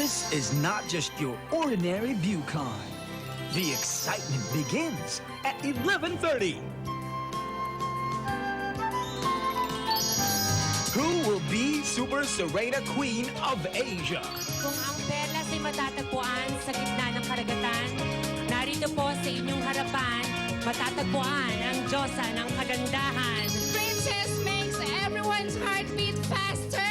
This is not just your ordinary ViewCon. The excitement begins at 11:30. Who will be Super Serena Queen of Asia? Kung ang perlas ay matatagpuan sa gitna ng karagatan, narito po sa inyong harapan, matatagpuan ang Diyosa ng kagandahan. Princess makes everyone's heart beat faster.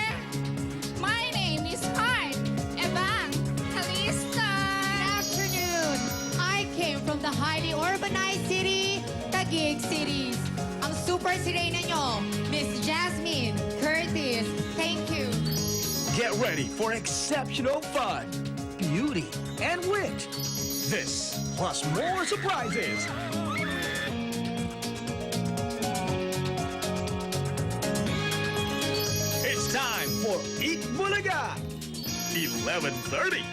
My name is Heart Evangelista. Good afternoon. I came from the highly urbanized city, Taguig City. Ang super sirena nyo, Miss Jasmine Curtis. Thank you. Get ready for exceptional fun, beauty, and wit. This, plus more surprises. It's time for Eat Bulaga. 11:30.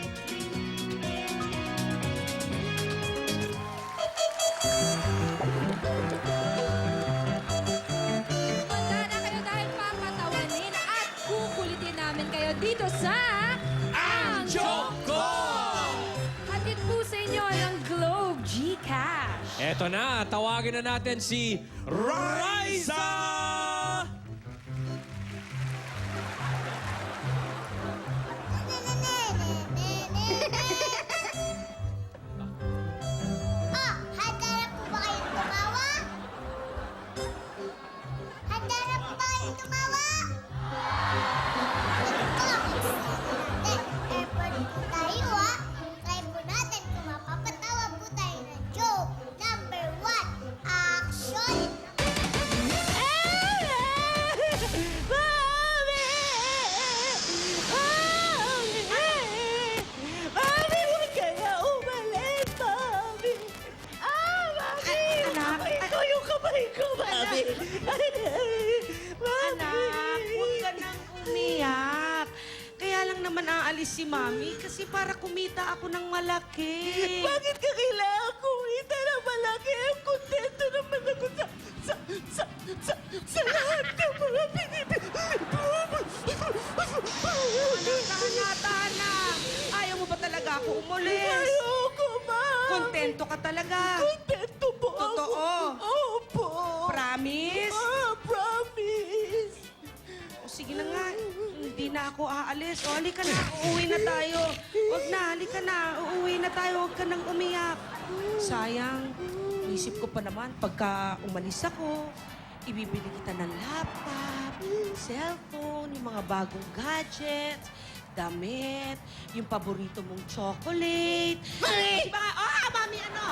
Handa na kayo dahil papatawanin at kukulitin namin kayo dito sa... Ang Choco! Hatid po sa inyo ng Globe GCash. Eto na, tawagin na natin si Raisa! Oh, handa na po ba kayong tumawa? Handa na po ba kayong tumawa? Effort po tayo, ah. Try po natin kung mapapatawa po tayo ng joke. Number 1, action! Mami, huwag ka na umalis, Mami. Mami. Anak, ito yung kamay ko, Mami. Anak, huwag ka nang umiyak. Kaya lang naman aalis si Mami kasi para kumita ako ng malaki. Bakit ka kailangan kumita ng malaki? Kontento naman ako sa lahat ng mga pinipili mo. Tahan-tahan. Ayaw mo ba talaga ako umulis? Ayoko, Ma. Kontento ka talaga. Kontento po ako. Totoo? Opo. Promise? Promise. O sige na nga, hindi na ako aalis. O halika na, uuwi na tayo. Huwag na, halika na, uuwi na tayo. Huwag ka nang umiyak. Sayang, isip ko pa naman, pagka umalis ako, ibibili kita ng laptop, cellphone, yung mga bagong gadgets, damit, yung paborito mong chocolate. Mami! Mami, ano?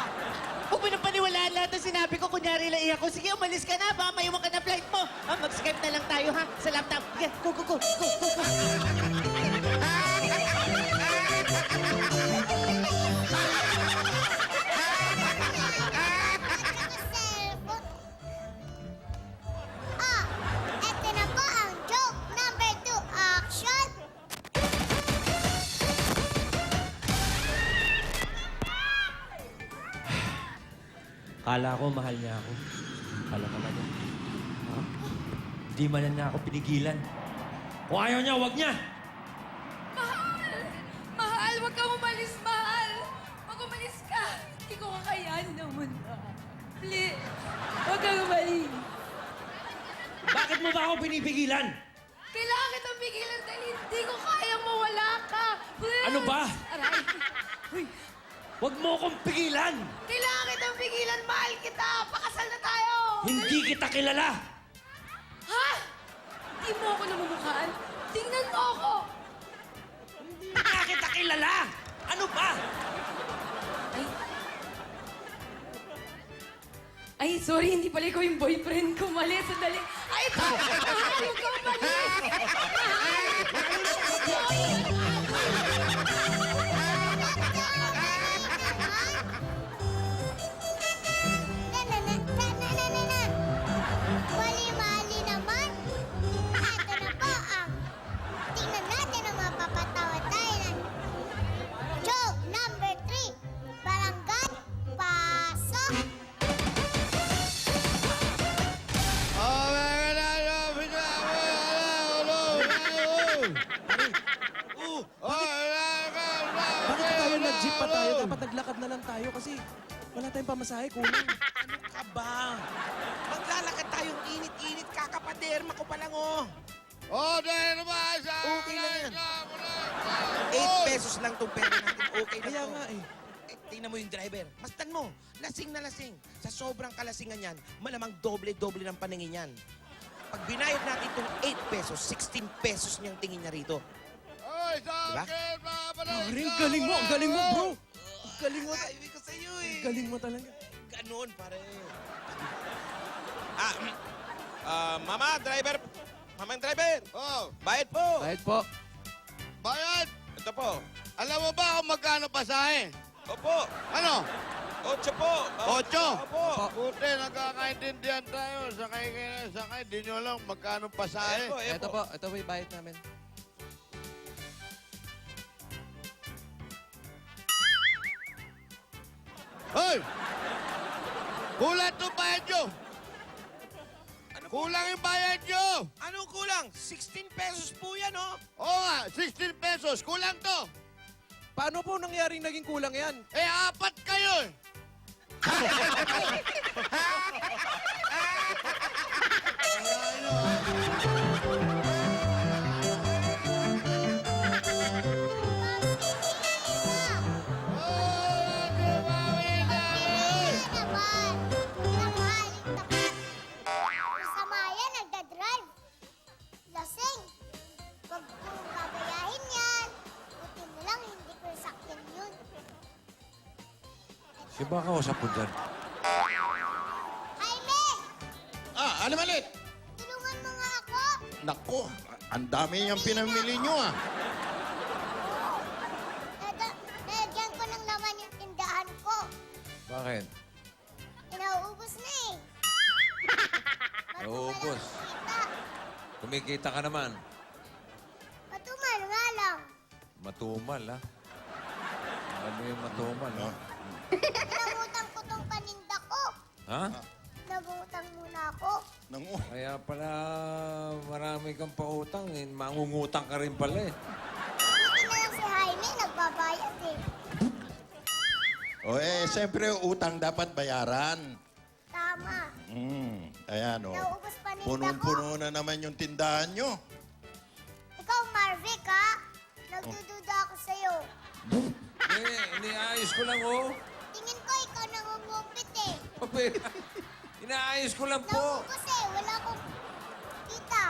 Huwag mo nang paniwalaan lahat ng sinabi ko. Kunyari lang iyak ko. Sige, umalis ka na. Baka maiwan ka na flight mo. Mag-Skype na lang tayo, ha? Sa laptop. Sige, go, go, go. Go, go, go. Cellphone. Ah, eto na po ang joke. Number 2, action! Kala ko mahal niya ako. Kala ka niya. Ha? Di man niya ako pinigilan. Kung ayaw niya, wag niya! Mahal! Mahal, huwag kang umalis, mahal! Pag umalis ka, hindi ko kakayanin ang mundo. Please, huwag kang umalis. Bakit mo ba ako pinipigilan? Kailangan kitang pigilan dahil hindi ko kayang mawala ka. Please! Ano ba? Aray. Uy, Wag mo akong pigilan! kailangan kitang pigilan, mahal kita. Pakasal na tayo. Hindi kita kilala! Ha? Hindi mo ako namumukhaan. Tingnan mo ako. Hindi kita kilala! Ano ba? Ay, sorry, hindi pala ikaw yung boyfriend ko. Mali, sandali. Ay, ito! Mahal, huwag kang umalis! Mali-mali naman. Ito na po ang tingnan natin ang mapapatawa tayo ng joke number 3. Barangay, pasok! Oh, my God, pa tayo. Dapat naglakad na lang tayo kasi wala tayong pamasahe, kulang. Ano ka ba? Maglalakad tayong init-init, kakapaderma ko pa lang, oh. Oh, dahil naman sa... Okay lang yan. 8 pesos lang itong pera natin. Okay lang Kaya to. nga eh. Tingnan mo yung driver. Mastan mo. Lasing na lasing. Sa sobrang kalasingan yan, malamang doble-doble ng paningin yan. Pag binayad natin itong 8 pesos, 16 pesos niyang tingin niya rito. Oy, sa Diba? akin, mga balay! Ring, galing mo, galing mo, bro. Galing mo. Sabi ko sa'yo eh. Galing mo talaga. Ganon, pare. Mama, driver. Mamang driver. Oh, Bayad po. Kahit po. bayad! Ito po. Alam mo ba kung magkano pasahe? Opo. Ano? 8 po. 8? Opo. Buti, nagkakaintindihan tayo. Sakay kayo na sakay. Di nyo alam magkano pasahe. Ito po yung bayad namin. Hoy! Kulang itong bayad nyo! Ano po? Kulang yung bayad nyo! Anong kulang? 16 pesos po yan, oh. Oo nga, 16 pesos. Kulang to. Paano po nangyaring naging kulang yan? Eh, 4 kayo eh. naman. Pinamahaling tapat. Masama yan, nagdadrive. Lasing. Huwag kong gagayahin yan. Buti na lang, hindi ko sakyan yun. Si ba kausap ko dyan? Jaime! Ano malit? Tulungan mo nga ako. Nako, ang dami niyang pinamili nyo ah. Nalagyan ko ng laman yung tindahan ko. Bakit? Inauubos na eh. Nauubos. Kita. Kumikita ka naman. Matumal nga lang. Matumal, ha? Ano yung matumal, ha? Nangutang ko tong paninda ko. Ha? Nagutang muna ako. Kaya pala marami kang pautang. Eh. Mangungutang ka rin pala, eh. Buti na lang si Jaime, nagbabayad eh. O siyempre utang dapat bayaran. Tama. Ayan o. Naubos paninda ko. Punong-puno na naman yung tindahan nyo. Ikaw, Marvic, ha? Nagdududa ako sa'yo. Iniayos ko lang, oh. Tingin ko ikaw nangungupit eh. Papera. Inaayos ko lang po. Naubos eh, wala akong kita.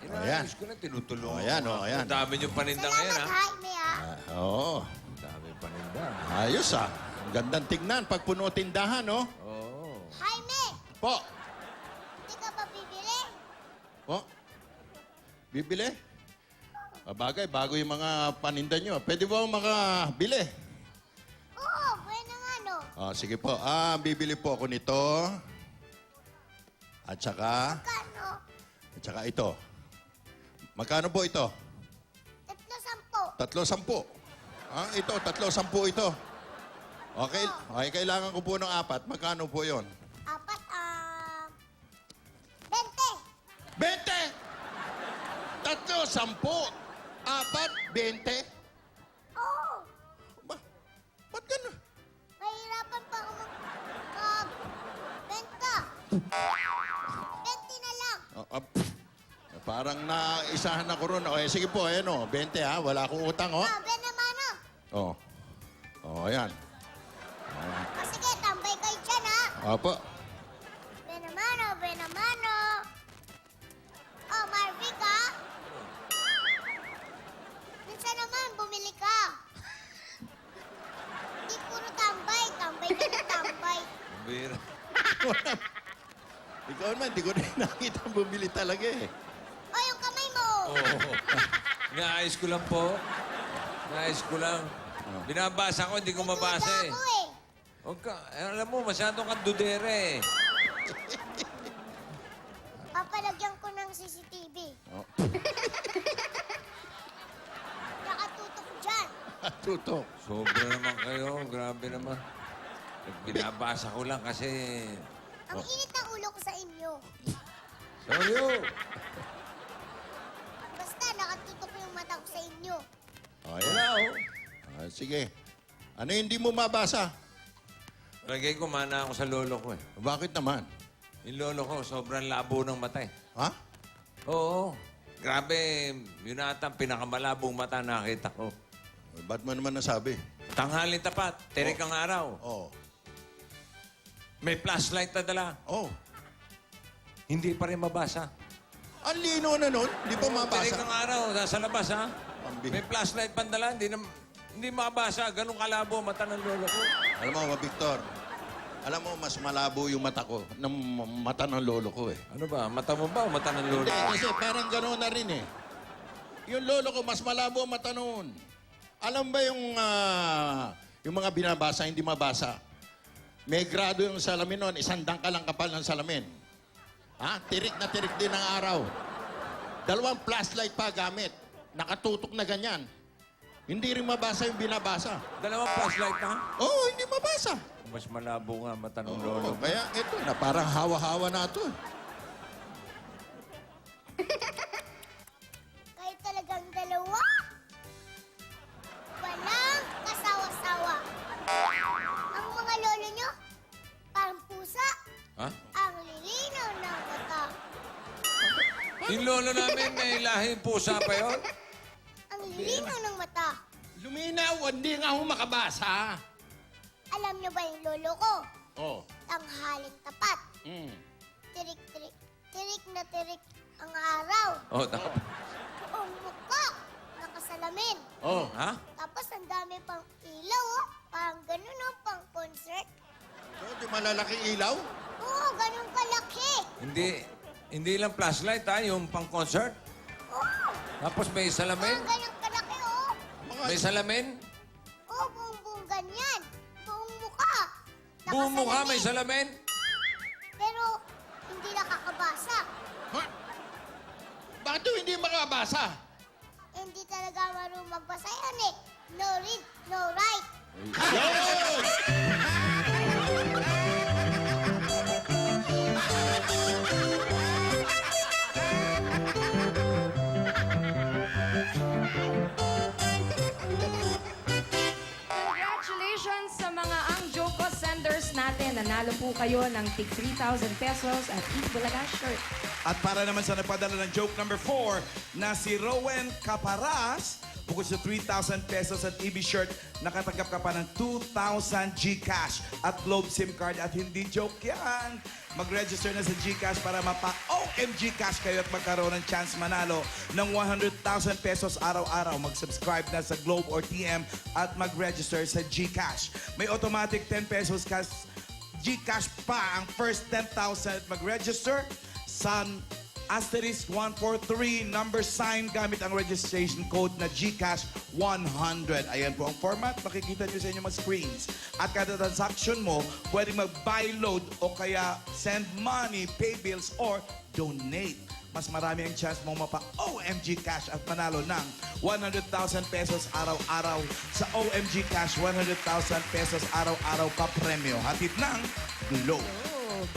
Inaayos ko lang, tinutulungan. O, ayan, ko. o, ayan. Ang dami yung paninda ngayon, Salamat, ha? Jaime, ha? Oo. Ang dami paninda. Ayos ah. Ang gandang tignan pag puno tindahan, no? Oo. Jaime, Po. hindi ka ba bibili? Po. Bibili? Bagay, bago yung mga paninda nyo. Pwede ba makabili? Oo, bueno nga, no? Sige po. Bibili po ako nito. At saka ito. Magkano po ito? 3-10. 3-10. Ito, 3-10 ito. Okay, kailangan ko po ng 4. Magkano po yon? 20. 20! 3-10. 4, 20. Oo, Ba't gano'n? mahirapan pa ako mag-benta. 20 na lang. Parang naisahan ako ron. Sige po, ayan o. 20 ha. Wala akong utang, oh. Ben naman, Ayan. O sige, tambay kayo dyan, ha? Opo. Benamano. Oh, Marvic, ha? Minsan naman, bumili ka. Hindi puro tambay. Tambay ka na tambay. Ang bira. Ikaw naman, hindi ko na nakita bumili talaga eh. O, yung kamay mo. Oo. Inaayos ko lang po. Inaayos ko lang. Binabasa ko, hindi ko mabasa, eh. Ako, eh. Huwag ka. Alam mo, masyado kang dudere, eh. Papalagyan ko ng CCTV. Nakatutok dyan. Tutok. Sobra naman kayo. Grabe naman. Binabasa ko lang kasi... Ang init ng ulo ko sa inyo. Sorry, Basta nakatutok yung mata ko sa inyo. Ayan. Wala, oh. Sige. Ano hindi mo mabasa? Lagay ko mana ako sa lolo ko eh. Bakit naman? Yung lolo ko, sobrang labo ng mata eh. Ha? Oo. Grabe, yun ata ang pinakamalabong mata na nakita ko. Ba't mo naman nasabi? Tanghaling tapat, tirik ang araw. Oo. May flashlight na dala. Oh. Hindi pa rin mabasa. Ang lino na nun. Hindi pa Tirik mabasa. ang araw, nasa labas ha. Pambihira. May flashlight pa dala, hindi mabasa. Ganun kalabo ang mata ng lolo ko. Alam mo, Victor, alam mo, mas malabo yung mata ko ng mata ng lolo ko eh. Ano ba? Mata mo ba o mata ng lolo? Hindi, kasi parang gano'n na rin eh. Yung lolo ko, mas malabo ang mata noon. Alam ba yung mga binabasa, hindi mabasa? May grado yung salamin noon, 100 dangkalang kapal ng salamin. Ha? Tirik na tirik din ang araw. 2 flashlight pa gamit. Nakatutok na ganyan. Hindi rin mabasa yung binabasa. 2 flashlight na? Oo, hindi mabasa. Mas malabo nga mata ng lolo. Oo, kaya ito na, parang hawa-hawa na ito. Kayo talagang dalawa. Walang kasawa-sawa. Ang mga lolo nyo, parang pusa. Ha? Ang lilinaw ng mata. Yung lolo namin, may lahing pusa pa yun. Ang lilinaw ng mata. Luminaw, hindi nga ako makabasa. Alam nyo ba yung lolo ko? Oh. Tanghaling tapat. Mm. Tirik-tirik. Tirik na tirik ang araw. Oh, tapos. Buong mukha. Nakasalamin. Oh. Ha? Tapos ang dami pang ilaw, oh. Parang ganun, oh, pang concert. So, di malalaki ilaw? Oo, ganun kalaki. Hindi lang flashlight ha, yung pang-concert. Oo, Tapos may salamin. parang ganun kalaki, oh. May salamin. Oo, buong ganyan. Buong mukha. Buong mukha may Nakasalamin. salamin. Pero hindi nakakabasa. Ha? Bakit daw hindi makabasa? Hindi talaga marunong magbasa yan eh. No read, no write. Yun! Congratulations sa mga Ang Joko senders natin. Nanalo po kayo ng tig 3,000 pesos at Eat Bulaga shirt. At para naman sa nagpadala ng joke number 4 na si Rowan Caparas, bukod sa 3,000 pesos at EB shirt, nakatanggap ka pa ng 2,000 GCash at Globe SIM card. At hindi joke yan. Mag-register na sa GCash para mapa-OMG cash kayo at magkaroon ng chance manalo ng 100,000 pesos araw-araw. Mag-subscribe na sa Globe or TM at mag-register sa GCash. May automatic 10 pesos cash GCash pa ang first 10,000 at mag-register sa asterisk 143 number sign gamit ang registration code na GCash 100. Ayan po ang format. Makikita nyo sa inyong mga screens. At kada transaction mo, pwedeng mag-buy load o kaya send money, pay bills, or donate. Mas marami ang chance mong mapa-OMG Cash at manalo ng 100,000 pesos araw-araw sa OMG Cash. 100,000 pesos araw-araw pa premyo. Hatid ng Globe.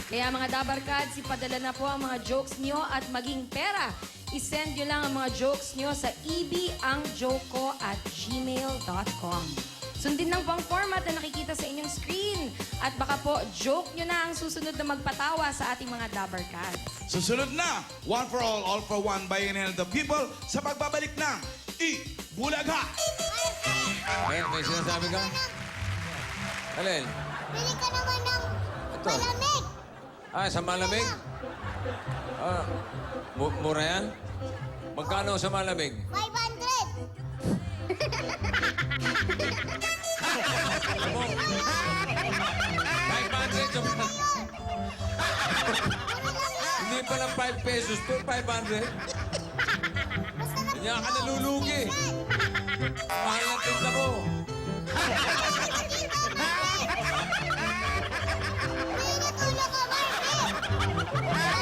Kaya mga Dabarkads, ipadala na po ang mga jokes nyo at maging pera. I-send nyo lang ang mga jokes nyo sa ebangjoko@gmail.com. Sundin lang po ang format na nakikita sa inyong screen. At baka po, joke nyo na ang susunod na magpatawa sa ating mga Dabarkads. Susunod na, one for all for one by and the people sa pagbabalik ng Bulaga. May sinasabi ka? Alin? Bili ka naman ng malamig. Sa malamig? Mura yan? Magkano sa malamig? 500. 500 sa Hindi pa lang 5 pesos to, 500. Kanya ka nalulugi. Mahal ng tinta ko. May natulog ka, Barbie.